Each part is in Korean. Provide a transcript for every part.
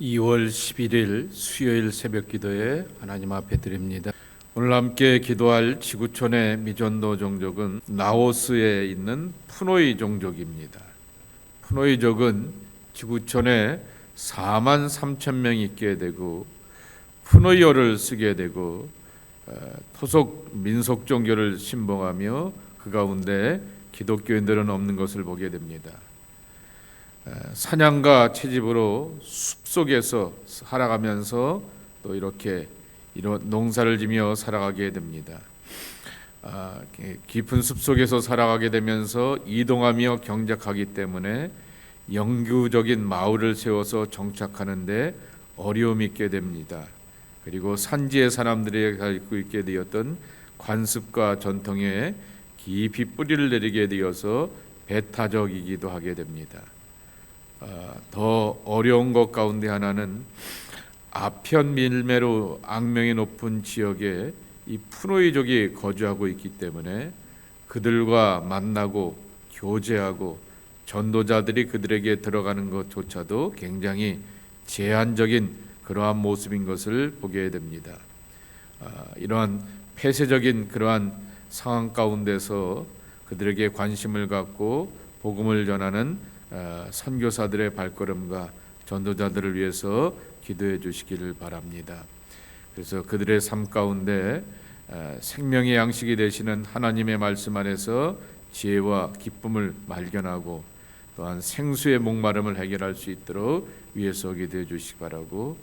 2월 11일 수요일 새벽 기도에 하나님 앞에 드립니다. 오늘 함께 기도할 지구촌의 미전도 종족은 라오스에 있는 푸노이 종족입니다. 푸노이족은 지구촌에 4만 3천 명이 있게 되고 푸노이어를 쓰게 되고 토속 민속 종교를 신봉하며 그 가운데 기독교인들은 없는 것을 보게 됩니다. 사냥과 채집으로 숲속에서 살아가면서 또 이렇게 농사를 지며 살아가게 됩니다. 깊은 숲속에서 살아가게 되면서 이동하며 경작하기 때문에 영구적인 마을을 세워서 정착하는데 어려움이 있게 됩니다. 그리고 산지의 사람들이 가지고 있게 되었던 관습과 전통에 깊이 뿌리를 내리게 되어서 배타적이기도 하게 됩니다. 더 어려운 것 가운데 하나는 아편 밀매로 악명이 높은 지역에 이 푸노이족이 거주하고 있기 때문에 그들과 만나고 교제하고 전도자들이 그들에게 들어가는 것조차도 굉장히 제한적인 그러한 모습인 것을 보게 됩니다. 이러한 폐쇄적인 그러한 상황 가운데서 그들에게 관심을 갖고 복음을 전하는 선교사들의 발걸음과 전도자들을 위해서 기도해 주시기를 바랍니다. 그래서 그들의 삶 가운데 생명의 양식이 되시는 하나님의 말씀 안에서 지혜와 기쁨을 발견하고 또한 생수의 목마름을 해결할 수 있도록 위해서 기도해 주시기 바라고,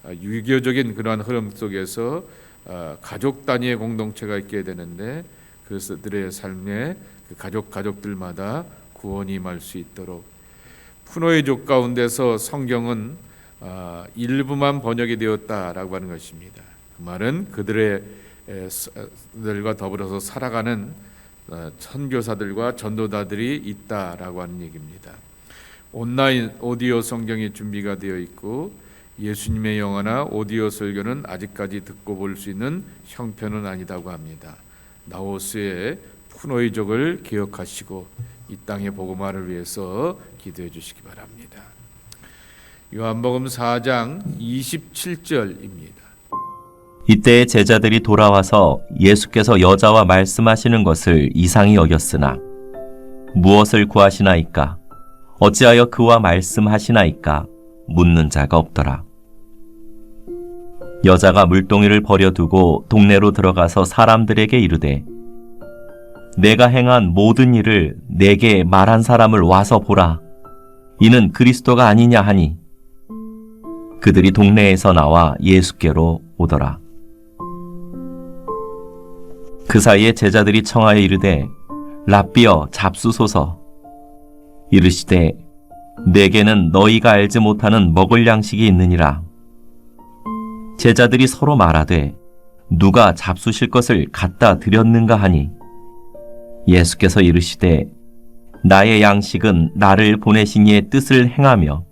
유교적인 그러한 흐름 속에서 가족 단위의 공동체가 있게 되는데 그들의 삶에 그 가족들마다 구원이 임할 수 있도록, 푸노이족 가운데서 성경은 일부만 번역이 되었다라고 하는 것입니다. 그 말은 그들과 더불어서 살아가는 선교사들과 전도자들이 있다라고 하는 얘기입니다. 온라인 오디오 성경이 준비가 되어 있고 예수님의 영화나 오디오 설교는 아직까지 듣고 볼 수 있는 형편은 아니다고 합니다. 라오스의 푸노이족을 기억하시고 이 땅의 복음화를 위해서 기도해 주시기 바랍니다. 요한복음 4장 27절입니다. 이때 제자들이 돌아와서 예수께서 여자와 말씀하시는 것을 이상히 여겼으나 무엇을 구하시나이까? 어찌하여 그와 말씀하시나이까? 묻는 자가 없더라. 여자가 물동이를 버려두고 동네로 들어가서 사람들에게 이르되 내가 행한 모든 일을 내게 말한 사람을 와서 보라. 이는 그리스도가 아니냐 하니 그들이 동네에서 나와 예수께로 오더라. 그 사이에 제자들이 청하여 이르되 랍비여 잡수소서. 이르시되 내게는 너희가 알지 못하는 먹을 양식이 있느니라. 제자들이 서로 말하되 누가 잡수실 것을 갖다 드렸는가 하니 예수께서 이르시되 나의 양식은 나를 보내신 이의 뜻을 행하며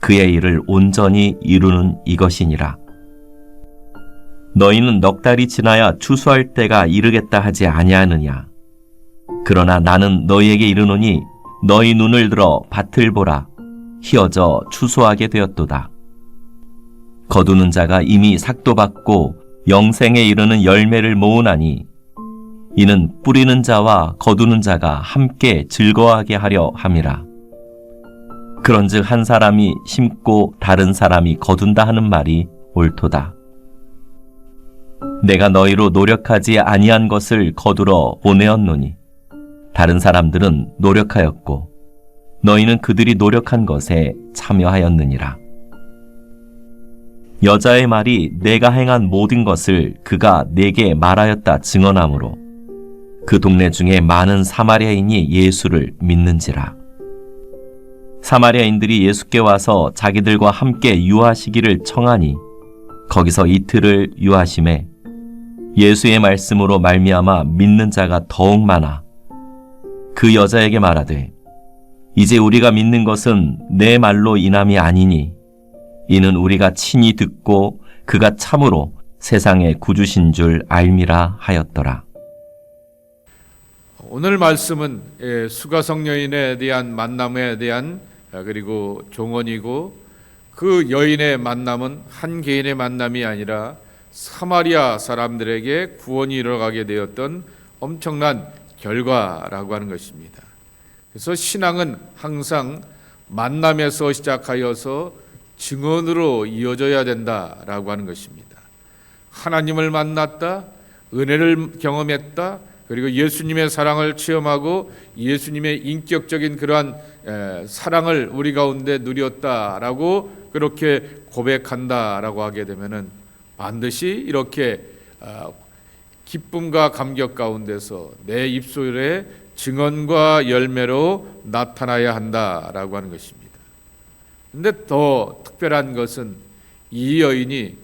그의 일을 온전히 이루는 이것이니라. 너희는 넉 달이 지나야 추수할 때가 이르겠다 하지 아니하느냐. 그러나 나는 너희에게 이르노니 너희 눈을 들어 밭을 보라. 희어져 추수하게 되었도다. 거두는 자가 이미 삭도 받고 영생에 이르는 열매를 모으나니 이는 뿌리는 자와 거두는 자가 함께 즐거워하게 하려 함이라. 그런즉 한 사람이 심고 다른 사람이 거둔다 하는 말이 옳도다. 내가 너희로 노력하지 아니한 것을 거두러 보내었노니 다른 사람들은 노력하였고 너희는 그들이 노력한 것에 참여하였느니라. 여자의 말이 내가 행한 모든 것을 그가 내게 말하였다 증언하므로 그 동네 중에 많은 사마리아인이 예수를 믿는지라. 사마리아인들이 예수께 와서 자기들과 함께 유하시기를 청하니 거기서 이틀을 유하심에 예수의 말씀으로 말미암아 믿는 자가 더욱 많아 그 여자에게 말하되 이제 우리가 믿는 것은 내 말로 인함이 아니니 이는 우리가 친히 듣고 그가 참으로 세상의 구주신 줄 알미라 하였더라. 오늘 말씀은 수가성 여인에 대한 만남에 대한 그리고 종언이고 그 여인의 만남은 한 개인의 만남이 아니라 사마리아 사람들에게 구원이 일어나게 되었던 엄청난 결과라고 하는 것입니다. 그래서 신앙은 항상 만남에서 시작하여서 증언으로 이어져야 된다라고 하는 것입니다. 하나님을 만났다, 은혜를 경험했다, 그리고 예수님의 사랑을 체험하고 예수님의 인격적인 그러한 사랑을 우리 가운데 누렸다라고 그렇게 고백한다라고 하게 되면은 반드시 이렇게 기쁨과 감격 가운데서 내 입술에 증언과 열매로 나타나야 한다라고 하는 것입니다. 그런데 더 특별한 것은 이 여인이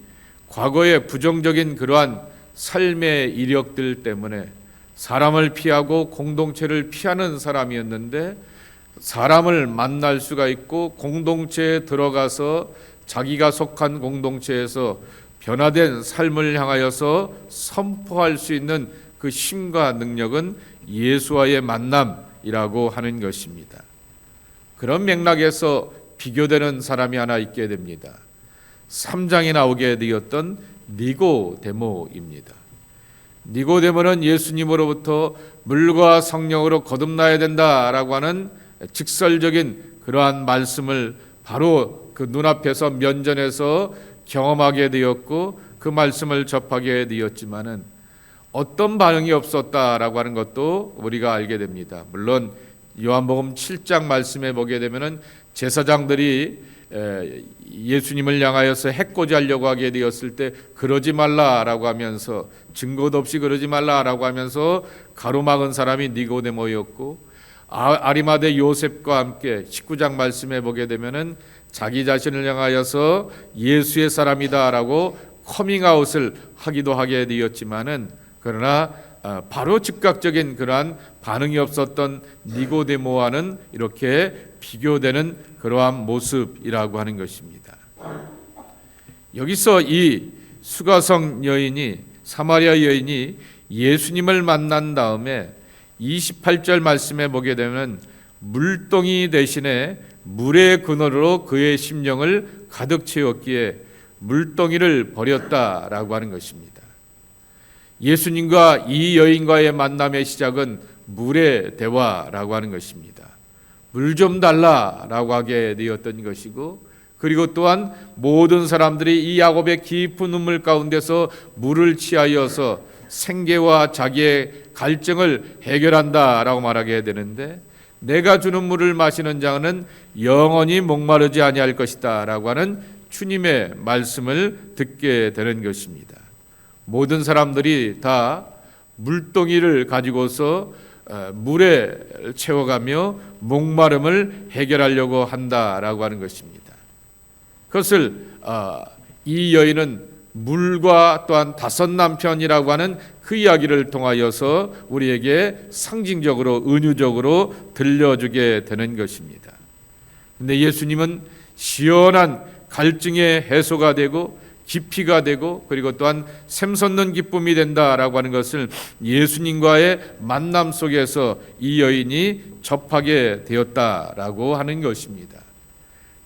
과거의 부정적인 그러한 삶의 이력들 때문에 사람을 피하고 공동체를 피하는 사람이었는데 사람을 만날 수가 있고 공동체에 들어가서 자기가 속한 공동체에서 변화된 삶을 향하여서 선포할 수 있는 그 힘과 능력은 예수와의 만남이라고 하는 것입니다. 그런 맥락에서 비교되는 사람이 하나 있게 됩니다. 3장에 나오게 되었던 니고데모입니다. 니고데모는 예수님으로부터 물과 성령으로 거듭나야 된다라고 하는 직설적인 그러한 말씀을 바로 그 눈앞에서 면전에서 경험하게 되었고 그 말씀을 접하게 되었지만은 어떤 반응이 없었다라고 하는 것도 우리가 알게 됩니다. 물론 요한복음 7장 말씀에 보게 되면은 제사장들이 예수님을 향하여서 해코지하려고 하게 되었을 때 그러지 말라라고 하면서 증거도 없이 그러지 말라라고 하면서 가로막은 사람이 니고데모였고 아리마대 요셉과 함께 19장 말씀에 보게 되면은 자기 자신을 향하여서 예수의 사람이다라고 커밍아웃을 하기도 하게 되었지만은 그러나 바로 즉각적인 그러한 반응이 없었던 니고데모와는 이렇게 비교되는 그러한 모습이라고 하는 것입니다. 여기서 이 수가성 여인이 사마리아 여인이 예수님을 만난 다음에 28절 말씀에 보게 되면 물동이 대신에 물의 근원으로 그의 심령을 가득 채웠기에 물동이를 버렸다라고 하는 것입니다. 예수님과 이 여인과의 만남의 시작은 물의 대화라고 하는 것입니다. 물 좀 달라라고 하게 되었던 것이고 그리고 또한 모든 사람들이 이 야곱의 깊은 눈물 가운데서 물을 취하여서 생계와 자기의 갈증을 해결한다라고 말하게 되는데 내가 주는 물을 마시는 자는 영원히 목마르지 아니할 것이다 라고 하는 주님의 말씀을 듣게 되는 것입니다. 모든 사람들이 다 물동이를 가지고서 물에 채워가며 목마름을 해결하려고 한다라고 하는 것입니다. 그것을 이 여인은 물과 또한 다섯 남편이라고 하는 그 이야기를 통하여서 우리에게 상징적으로 은유적으로 들려주게 되는 것입니다. 그런데 예수님은 시원한 갈증의 해소가 되고 깊이가 되고 그리고 또한 샘솟는 기쁨이 된다라고 하는 것을 예수님과의 만남 속에서 이 여인이 접하게 되었다라고 하는 것입니다.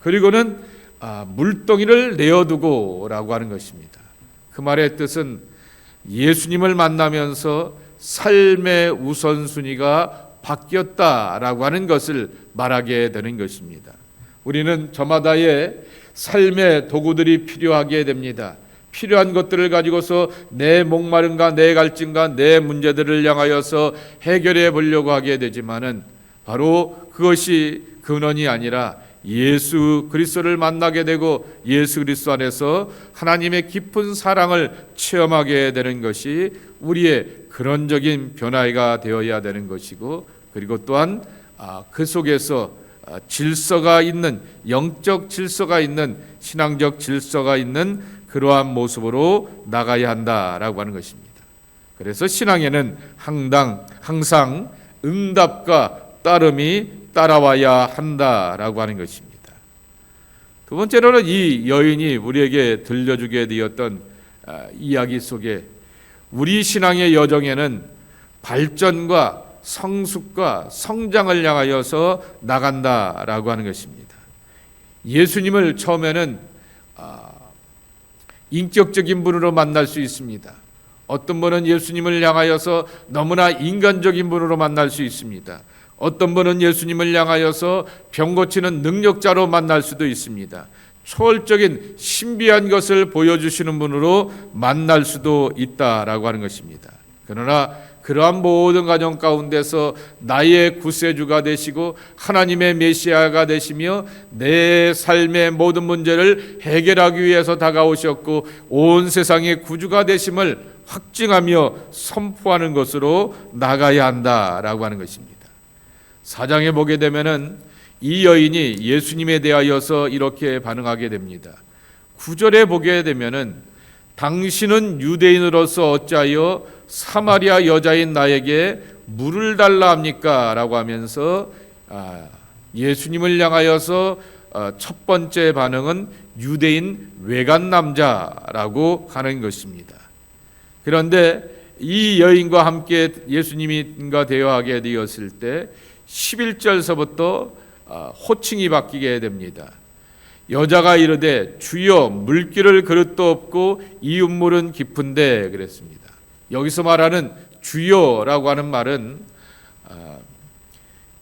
그리고는 물동이를 내어두고라고 하는 것입니다. 그 말의 뜻은 예수님을 만나면서 삶의 우선순위가 바뀌었다라고 하는 것을 말하게 되는 것입니다. 우리는 저마다의 삶의 도구들이 필요하게 됩니다. 필요한 것들을 가지고서 내 목마름과 내 갈증과 내 문제들을 향하여서 해결해 보려고 하게 되지만은 바로 그것이 근원이 아니라 예수 그리스도를 만나게 되고 예수 그리스도 안에서 하나님의 깊은 사랑을 체험하게 되는 것이 우리의 근원적인 변화가 되어야 되는 것이고 그리고 또한 그 속에서 질서가 있는 영적 질서가 있는 신앙적 질서가 있는 그러한 모습으로 나가야 한다라고 하는 것입니다. 그래서 신앙에는 항상 응답과 따름이 따라와야 한다라고 하는 것입니다. 두 번째로는 이 여인이 우리에게 들려주게 되었던 이야기 속에 우리 신앙의 여정에는 발전과 성숙과 성장을 향하여서 나간다라고 하는 것입니다. 예수님을 처음에는 인격적인 분으로 만날 수 있습니다. 어떤 분은 예수님을 향하여서 너무나 인간적인 분으로 만날 수 있습니다. 어떤 분은 예수님을 향하여서 병 고치는 능력자로 만날 수도 있습니다. 초월적인 신비한 것을 보여주시는 분으로 만날 수도 있다라고 하는 것입니다. 그러나 그러한 모든 과정 가운데서 나의 구세주가 되시고 하나님의 메시아가 되시며 내 삶의 모든 문제를 해결하기 위해서 다가오셨고 온 세상의 구주가 되심을 확증하며 선포하는 것으로 나가야 한다라고 하는 것입니다. 4장에 보게 되면은 이 여인이 예수님에 대하여서 이렇게 반응하게 됩니다. 9절에 보게 되면은 당신은 유대인으로서 어찌하여 사마리아 여자인 나에게 물을 달라 합니까? 라고 하면서 예수님을 향하여서 첫 번째 반응은 유대인 외간 남자라고 하는 것입니다. 그런데 이 여인과 함께 예수님과 대화하게 되었을 때 11절서부터 호칭이 바뀌게 됩니다. 여자가 이르되 주여 물기를 그릇도 없고 이웃물은 깊은데 그랬습니다. 여기서 말하는 주여라고 하는 말은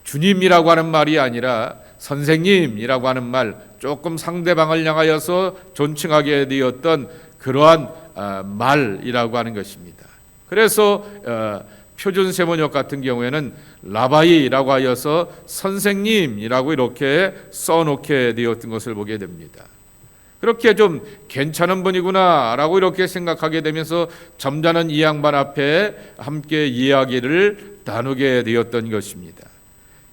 주님이라고 하는 말이 아니라 선생님이라고 하는 말, 조금 상대방을 향하여서 존칭하게 되었던 그러한 말이라고 하는 것입니다. 그래서 표준 세번역 같은 경우에는 라바이라고 하여서 선생님이라고 이렇게 써놓게 되었던 것을 보게 됩니다. 그렇게 좀 괜찮은 분이구나 라고 이렇게 생각하게 되면서 점잖은 이 양반 앞에 함께 이야기를 나누게 되었던 것입니다.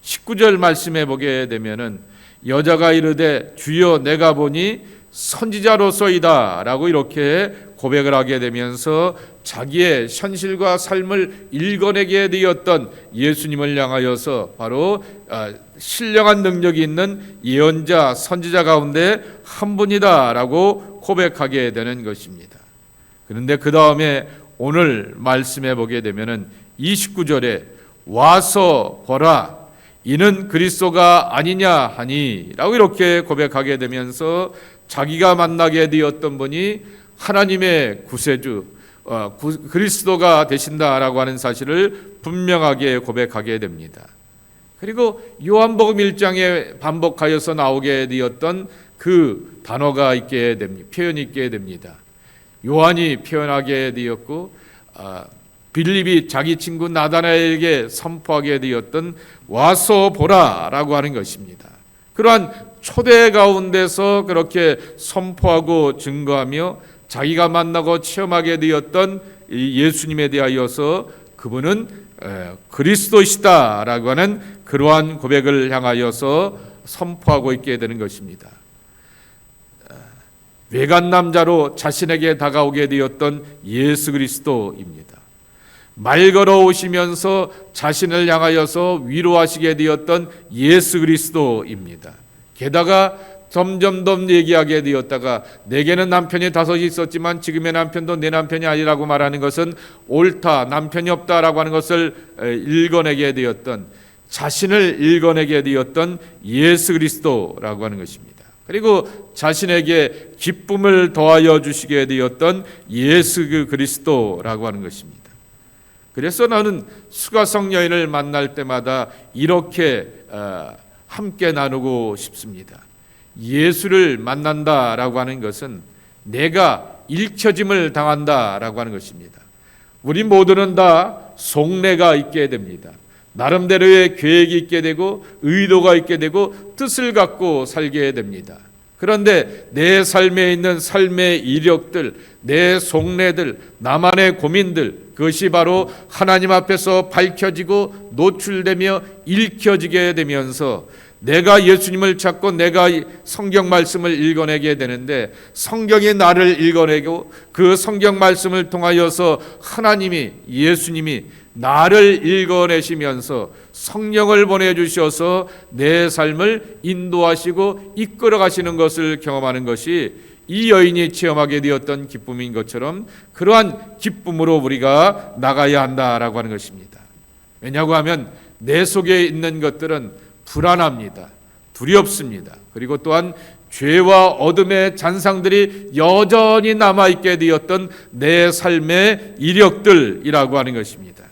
19절 말씀에 보게 되면은 여자가 이르되 주여 내가 보니 선지자로서이다 라고 이렇게 고백을 하게 되면서 자기의 현실과 삶을 읽어내게 되었던 예수님을 향하여서 바로 신령한 능력이 있는 예언자 선지자 가운데 한 분이다 라고 고백하게 되는 것입니다. 그런데 그 다음에 오늘 말씀해 보게 되면은 29절에 와서 보라 이는 그리스도가 아니냐 하니 라고 이렇게 고백하게 되면서 자기가 만나게 되었던 분이 하나님의 구세주 그리스도가 되신다라고 하는 사실을 분명하게 고백하게 됩니다. 그리고 요한복음 1장에 반복하여서 나오게 되었던 그 단어가 있게 됩니다. 표현이 있게 됩니다. 요한이 표현하게 되었고 빌립이 자기 친구 나다나엘에게 선포하게 되었던 와서 보라라고 하는 것입니다. 그러한 초대 가운데서 그렇게 선포하고 증거하며 자기가 만나고 체험하게 되었던 이 예수님에 대하여서 그분은 그리스도시다라고 하는 그러한 고백을 향하여서 선포하고 있게 되는 것입니다. 외간 남자로 자신에게 다가오게 되었던 예수 그리스도입니다. 말 걸어오시면서 자신을 향하여서 위로하시게 되었던 예수 그리스도입니다. 게다가 점점 더 얘기하게 되었다가 내게는 남편이 5이 있었지만 지금의 남편도 내 남편이 아니라고 말하는 것은 옳다, 남편이 없다라고 하는 것을 읽어내게 되었던 자신을 읽어내게 되었던 예수 그리스도라고 하는 것입니다. 그리고 자신에게 기쁨을 더하여 주시게 되었던 예수 그리스도라고 하는 것입니다. 그래서 나는 수가성 여인을 만날 때마다 이렇게 함께 나누고 싶습니다. 예수를 만난다라고 하는 것은 내가 읽혀짐을 당한다라고 하는 것입니다. 우리 모두는 다 속내가 있게 됩니다. 나름대로의 계획이 있게 되고 의도가 있게 되고 뜻을 갖고 살게 됩니다. 그런데 내 삶에 있는 삶의 이력들, 내 속내들, 나만의 고민들, 그것이 바로 하나님 앞에서 밝혀지고 노출되며 읽혀지게 되면서 내가 예수님을 찾고 내가 성경 말씀을 읽어내게 되는데 성경이 나를 읽어내고 그 성경 말씀을 통하여서 하나님이 예수님이 나를 읽어내시면서 성령을 보내주셔서 내 삶을 인도하시고 이끌어 가시는 것을 경험하는 것이 이 여인이 체험하게 되었던 기쁨인 것처럼 그러한 기쁨으로 우리가 나가야 한다라고 하는 것입니다. 왜냐고 하면 내 속에 있는 것들은 불안합니다. 두렵습니다. 그리고 또한 죄와 어둠의 잔상들이 여전히 남아있게 되었던 내 삶의 이력들이라고 하는 것입니다.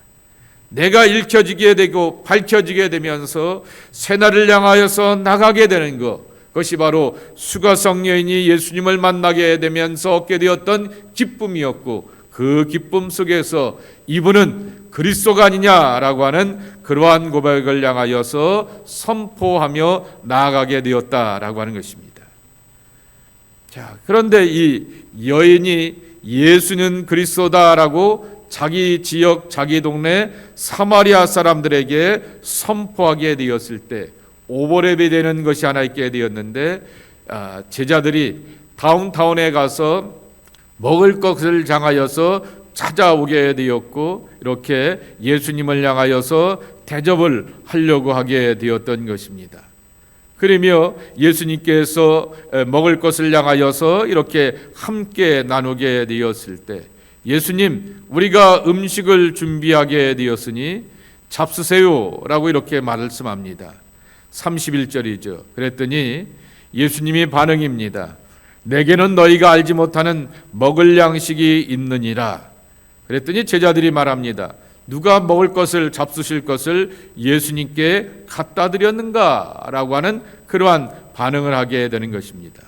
내가 읽혀지게 되고 밝혀지게 되면서 새날을 향하여서 나가게 되는 것, 그것이 바로 수가성 여인이 예수님을 만나게 되면서 얻게 되었던 기쁨이었고, 그 기쁨 속에서 이분은 그리스도가 아니냐라고 하는 그러한 고백을 향하여서 선포하며 나아가게 되었다라고 하는 것입니다. 자, 그런데 이 여인이 예수는 그리스도다라고 자기 지역, 자기 동네 사마리아 사람들에게 선포하게 되었을 때 오버랩이 되는 것이 하나 있게 되었는데, 제자들이 다운타운에 가서 먹을 것을 향하여서 찾아오게 되었고, 이렇게 예수님을 향하여서 대접을 하려고 하게 되었던 것입니다. 그러며 예수님께서 먹을 것을 향하여서 이렇게 함께 나누게 되었을 때, 예수님, 우리가 음식을 준비하게 되었으니 잡수세요 라고 이렇게 말씀합니다. 31절이죠. 그랬더니 예수님이 반응입니다. 내게는 너희가 알지 못하는 먹을 양식이 있느니라. 그랬더니 제자들이 말합니다. 누가 먹을 것을, 잡수실 것을 예수님께 갖다 드렸는가? 라고 하는 그러한 반응을 하게 되는 것입니다.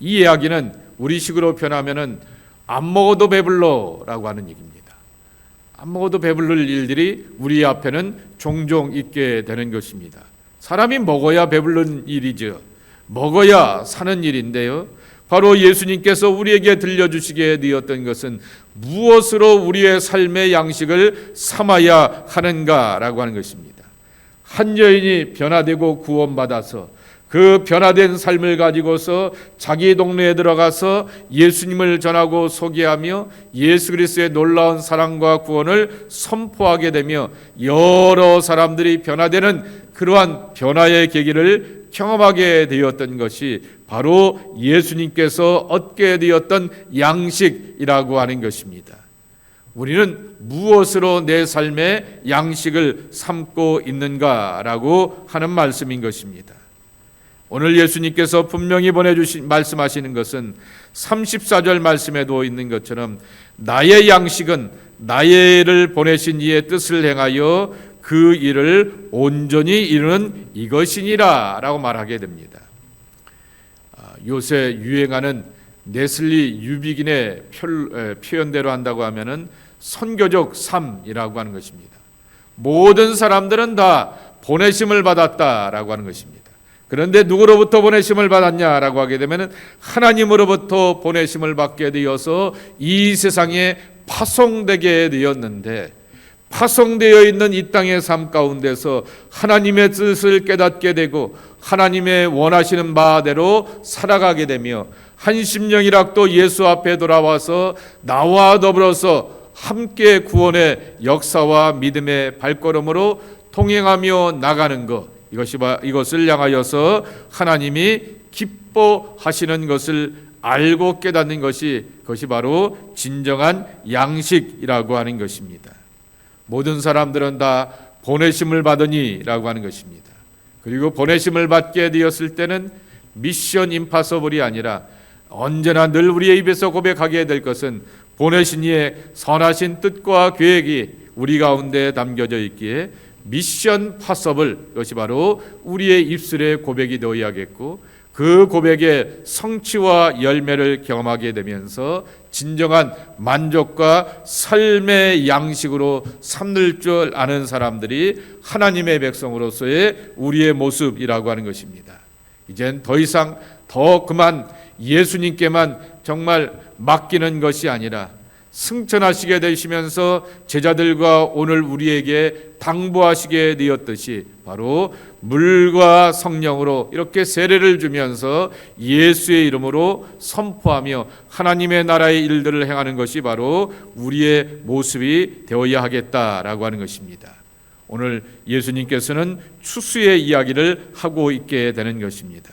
이 이야기는 우리식으로 표현하면은 안 먹어도 배불러 라고 하는 얘기입니다. 안 먹어도 배부를 일들이 우리 앞에는 종종 있게 되는 것입니다. 사람이 먹어야 배부른 일이죠. 먹어야 사는 일인데요. 바로 예수님께서 우리에게 들려주시게 되었던 것은 무엇으로 우리의 삶의 양식을 삼아야 하는가라고 하는 것입니다. 한 여인이 변화되고 구원받아서 그 변화된 삶을 가지고서 자기 동네에 들어가서 예수님을 전하고 소개하며 예수 그리스도의 놀라운 사랑과 구원을 선포하게 되며 여러 사람들이 변화되는 그러한 변화의 계기를 경험하게 되었던 것이 바로 예수님께서 얻게 되었던 양식이라고 하는 것입니다. 우리는 무엇으로 내 삶의 양식을 삼고 있는가라고 하는 말씀인 것입니다. 오늘 예수님께서 분명히 말씀하시는 것은 34절 말씀에도 있는 것처럼 나의 양식은 나를 보내신 이의 뜻을 행하여 그 일을 온전히 이루는 이것이니라 라고 말하게 됩니다. 요새 유행하는 네슬리 유비긴의 표현대로 한다고 하면은 선교적 삶이라고 하는 것입니다. 모든 사람들은 다 보내심을 받았다라고 하는 것입니다. 그런데 누구로부터 보내심을 받았냐라고 하게 되면 하나님으로부터 보내심을 받게 되어서 이 세상에 파송되게 되었는데, 파송되어 있는 이 땅의 삶 가운데서 하나님의 뜻을 깨닫게 되고 하나님의 원하시는 바대로 살아가게 되며 한 심령이락도 예수 앞에 돌아와서 나와 더불어서 함께 구원의 역사와 믿음의 발걸음으로 통행하며 나가는 것, 이것을 향하여서 하나님이 기뻐하시는 것을 알고 깨닫는 그것이 바로 진정한 양식이라고 하는 것입니다. 모든 사람들은 다 보내심을 받으니라고 하는 것입니다. 그리고 보내심을 받게 되었을 때는 미션 임파서블이 아니라 언제나 늘 우리의 입에서 고백하게 될 것은 보내신 이의 선하신 뜻과 계획이 우리 가운데 담겨져 있기에 미션 파서블, 이것이 바로 우리의 입술의 고백이 되어야겠고, 그 고백의 성취와 열매를 경험하게 되면서 진정한 만족과 삶의 양식으로 삼을 줄 아는 사람들이 하나님의 백성으로서의 우리의 모습이라고 하는 것입니다. 이젠 더 이상 그만 예수님께만 정말 맡기는 것이 아니라 승천하시게 되시면서 제자들과 오늘 우리에게 당부하시게 되었듯이 바로 물과 성령으로 이렇게 세례를 주면서 예수의 이름으로 선포하며 하나님의 나라의 일들을 행하는 것이 바로 우리의 모습이 되어야 하겠다라고 하는 것입니다. 오늘 예수님께서는 추수의 이야기를 하고 있게 되는 것입니다.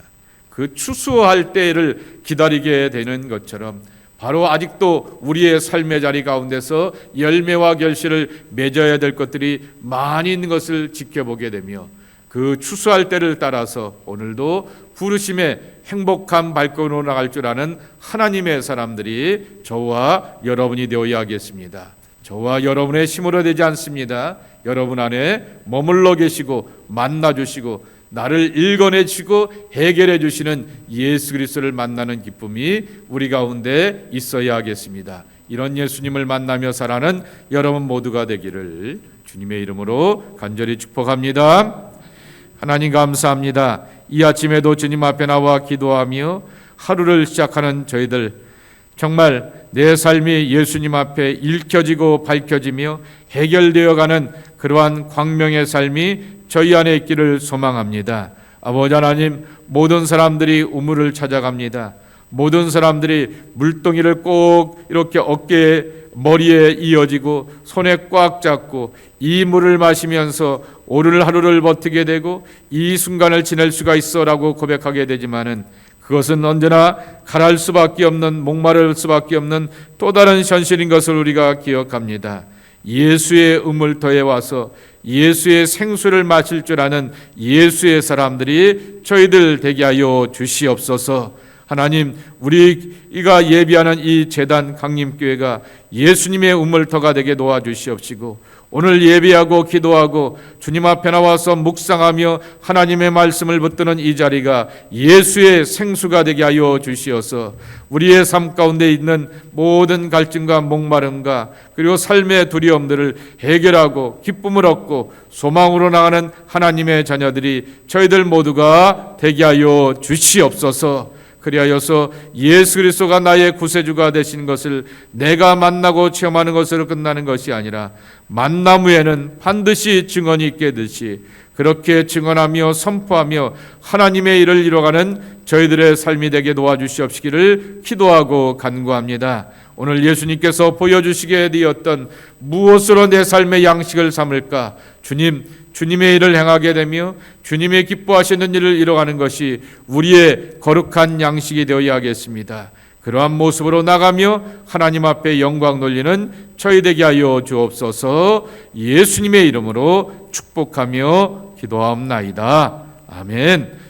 그 추수할 때를 기다리게 되는 것처럼 바로 아직도 우리의 삶의 자리 가운데서 열매와 결실을 맺어야 될 것들이 많이 있는 것을 지켜보게 되며 그 추수할 때를 따라서 오늘도 부르심의 행복한 발걸음으로 나갈 줄 아는 하나님의 사람들이 저와 여러분이 되어야 하겠습니다. 저와 여러분의 힘으로 되지 않습니다. 여러분 안에 머물러 계시고 만나주시고 나를 읽어내 주시고 해결해 주시는 예수 그리스도를 만나는 기쁨이 우리 가운데 있어야 하겠습니다. 이런 예수님을 만나며 살아가는 여러분 모두가 되기를 주님의 이름으로 간절히 축복합니다. 하나님 감사합니다. 이 아침에도 주님 앞에 나와 기도하며 하루를 시작하는 저희들, 정말 내 삶이 예수님 앞에 읽혀지고 밝혀지며 해결되어가는 그러한 광명의 삶이 저희 안에 있기를 소망합니다. 아버지 하나님, 모든 사람들이 우물을 찾아갑니다. 모든 사람들이 물동이를 꼭 이렇게 어깨에 머리에 이어지고 손에 꽉 잡고 이 물을 마시면서 오늘 하루를 버티게 되고 이 순간을 지낼 수가 있어라고 고백하게 되지만은 그것은 언제나 가랄 수밖에 없는, 목마를 수밖에 없는 또 다른 현실인 것을 우리가 기억합니다. 예수의 우물터에 와서 예수의 생수를 마실 줄 아는 예수의 사람들이 저희들 되게 하여 주시옵소서. 하나님, 우리가 예비하는 이 제단 강림교회가 예수님의 우물터가 되게 도와주시옵시고 오늘 예배하고 기도하고 주님 앞에 나와서 묵상하며 하나님의 말씀을 붙드는 이 자리가 예수의 생수가 되게 하여 주시어서 우리의 삶 가운데 있는 모든 갈증과 목마름과 그리고 삶의 두려움들을 해결하고 기쁨을 얻고 소망으로 나가는 하나님의 자녀들이 저희들 모두가 되게 하여 주시옵소서. 그리하여서 예수 그리스도가 나의 구세주가 되신 것을 내가 만나고 체험하는 것으로 끝나는 것이 아니라 만남 후에는 반드시 증언이 있게 되듯이 그렇게 증언하며 선포하며 하나님의 일을 이뤄가는 저희들의 삶이 되게 도와주시옵시기를 기도하고 간구합니다. 오늘 예수님께서 보여주시게 되었던 무엇으로 내 삶의 양식을 삼을까? 주님의 일을 행하게 되며 주님의 기뻐하시는 일을 이뤄가는 것이 우리의 거룩한 양식이 되어야 하겠습니다. 그러한 모습으로 나가며 하나님 앞에 영광 돌리는 저희 되게 하여 주옵소서. 예수님의 이름으로 축복하며 기도하옵나이다. 아멘.